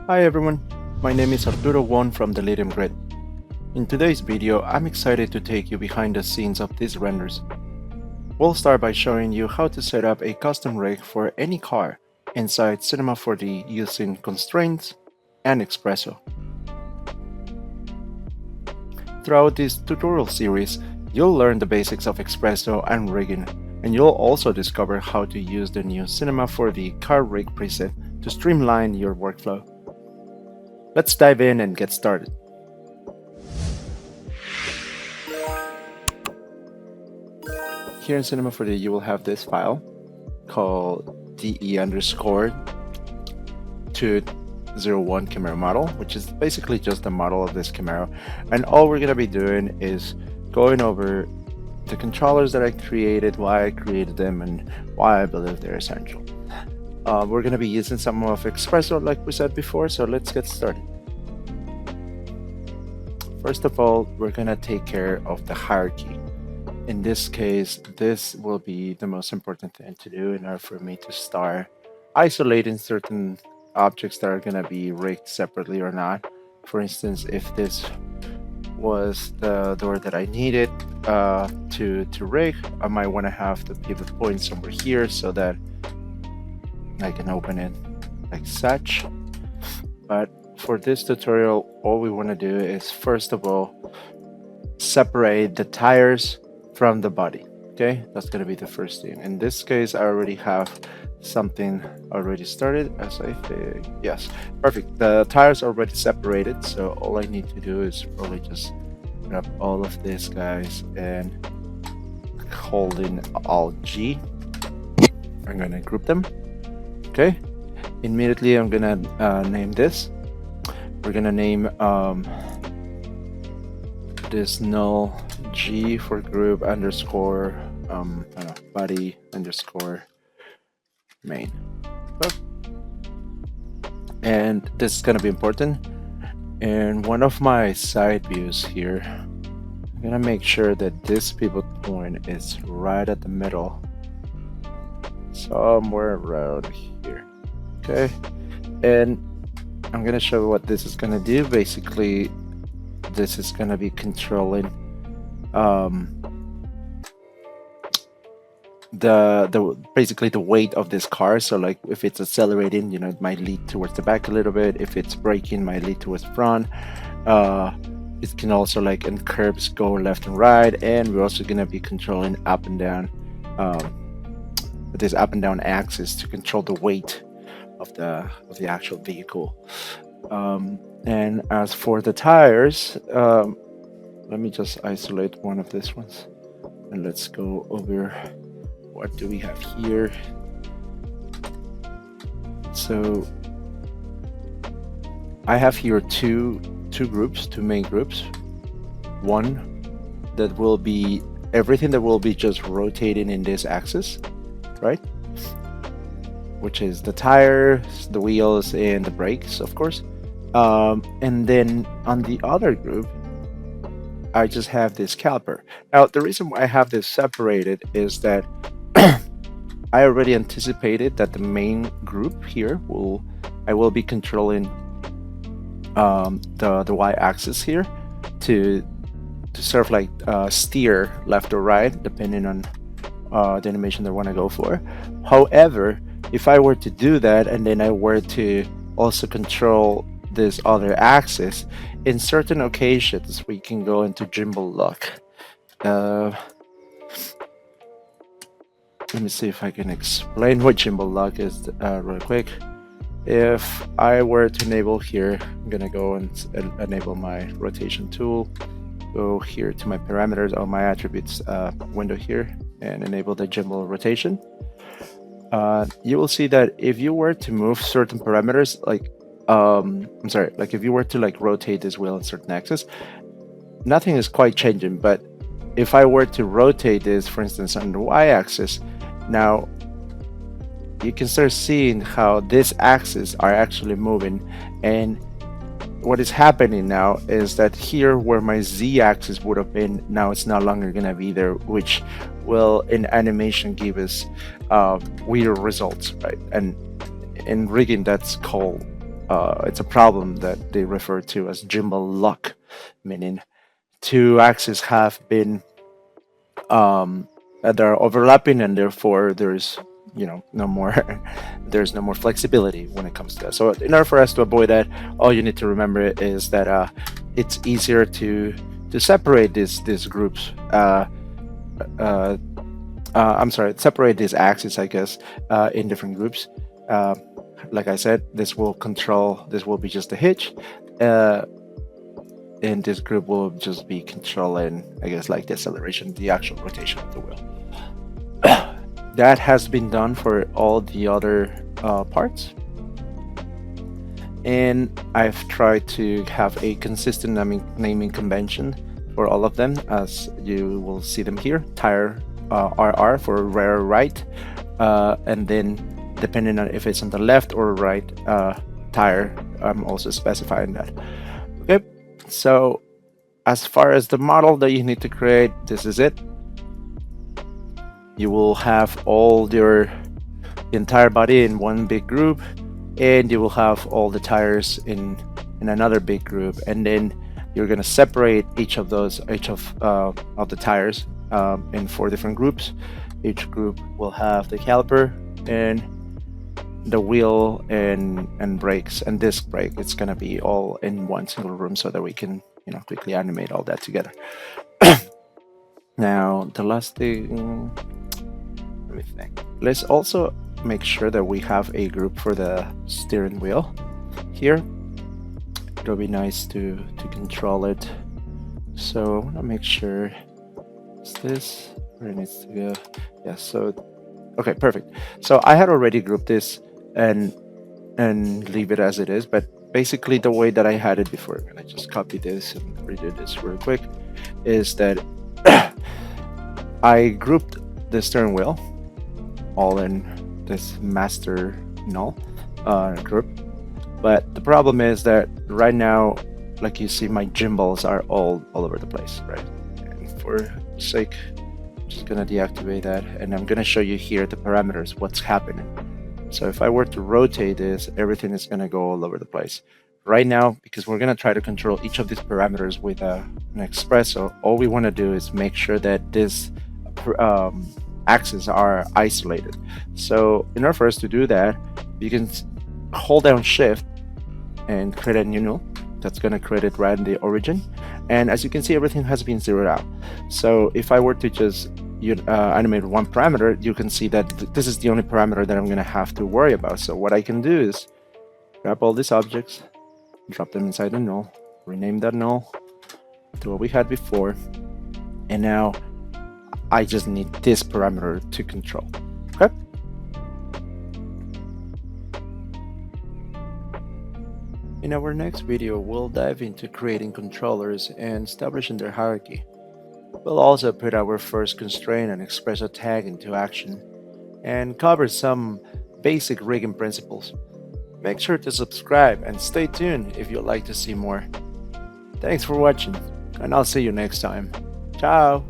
Hi everyone, my name is Arturo Won from the Lithium Grid. In today's video, I'm excited to take you behind the scenes of these renders. We'll start by showing you how to set up a custom rig for any car inside Cinema 4D using constraints and Espresso. Throughout this tutorial series, you'll learn the basics of Espresso and rigging, and you'll also discover how to use the new Cinema 4D car rig preset to streamline your workflow. Let's dive in and get started. Here in Cinema 4D, you will have this file called DE_201 Camaro model, which is basically just the model of this Camaro. And all we're going to be doing is going over the controllers that I created, why I created them, and why I believe they're essential. We're going to be using some of Espresso like we said before, so let's get started. First of all, we're going to take care of the hierarchy. In this case, this will be the most important thing to do in order for me to start isolating certain objects that are going to be rigged separately or not. For instance, if this was the door that I needed to rig, I might want to have the pivot point somewhere here so that I can open it like such. But for this tutorial, all we want to do is first of all separate the tires from the body. Okay, that's going to be the first thing. In this case, I already have something already started, as I think. Yes, perfect. The tires are already separated, so all I need to do is probably just grab all of these guys and holding Alt G. I'm going to group them. Okay, immediately I'm gonna name this. We're gonna name this null G for group underscore body underscore main. And this is gonna be important. And one of my side views here, I'm gonna make sure that this pivot point is right at the middle, somewhere around here. Okay, and I'm gonna show you what this is gonna do. Basically, this is gonna be controlling basically the weight of this car. So like if it's accelerating, you know, it might lead towards the back a little bit. If it's braking, it might lead towards front. It can also, like in curves, go left and right, and we're also gonna be controlling up and down this up and down axis to control the weight of the actual vehicle. And as for the tires, let me just isolate one of these ones and let's go over what do we have here. So I have here two main groups. One that will be everything that will be just rotating in this axis, right? Which is the tires, the wheels, and the brakes, of course. And then on the other group, I just have this caliper. Now, the reason why I have this separated is that I already anticipated that the main group here I will be controlling the y-axis here to sort of like steer left or right depending on the animation they want to go for. However, if I were to do that and then I were to also control this other axis, in certain occasions we can go into gimbal lock. Let me see if I can explain what gimbal lock is real quick. If I were to enable here, I'm gonna go and enable my rotation tool, go here to my parameters or my attributes window here and enable the gimbal rotation. You will see that if you were to move certain parameters, like like if you were to like rotate this wheel on certain axis, nothing is quite changing. But if I were to rotate this, for instance, on the y-axis, now you can start seeing how this axis are actually moving. And what is happening now is that here where my z-axis would have been, now it's no longer gonna be there, which will in animation give us weird results, right? And in rigging, that's called it's a problem that they refer to as gimbal lock, meaning two axes have been they're overlapping, and therefore there's no more there's no more flexibility when it comes to that. So in order for us to avoid that, all you need to remember is that it's easier to separate these groups. I'm sorry, separate these axes, I guess, in different groups. Uh, like I said, this will be just a hitch, and this group will just be controlling, I guess, like the acceleration, the actual rotation of the wheel. That has been done for all the other parts, and I've tried to have a consistent naming convention for all of them, as you will see them here. Tire RR for rear right, and then depending on if it's on the left or right tire, I'm also specifying that. Okay, so as far as the model that you need to create, this is it. You will have all your entire body in one big group, and you will have all the tires in another big group, and then you're going to separate each of the tires in 4 different groups. Each group will have the caliper and the wheel and brakes and disc brake. It's going to be all in one single room so that we can quickly animate all that together. Now the last thing, let me think. Let's also make sure that we have a group for the steering wheel here. It'll be nice to control it. So I want to make sure it's this where it needs to go. Yeah, so okay, perfect. So I had already grouped this and leave it as it is, but basically the way that I had it before, and I just copy this and redo this real quick, is that I grouped the steering wheel all in this master null group. But the problem is that right now, like you see, my gimbals are all over the place, right? And for sake, I'm just gonna deactivate that, and I'm gonna show you here the parameters, what's happening. So if I were to rotate this, everything is gonna go all over the place. Right now, because we're gonna try to control each of these parameters with an espresso, all we wanna do is make sure that this axes are isolated. So in order for us to do that, you can hold down Shift and create a new null. That's going to create it right in the origin, and as you can see, everything has been zeroed out. So if I were to just animate one parameter, you can see that this is the only parameter that I'm going to have to worry about. So what I can do is grab all these objects, drop them inside the null, rename that null to what we had before, and now I just need this parameter to control. Okay. In our next video, we'll dive into creating controllers and establishing their hierarchy. We'll also put our first constraint and espresso tag into action and cover some basic rigging principles. Make sure to subscribe and stay tuned if you'd like to see more. Thanks for watching, and I'll see you next time. Ciao!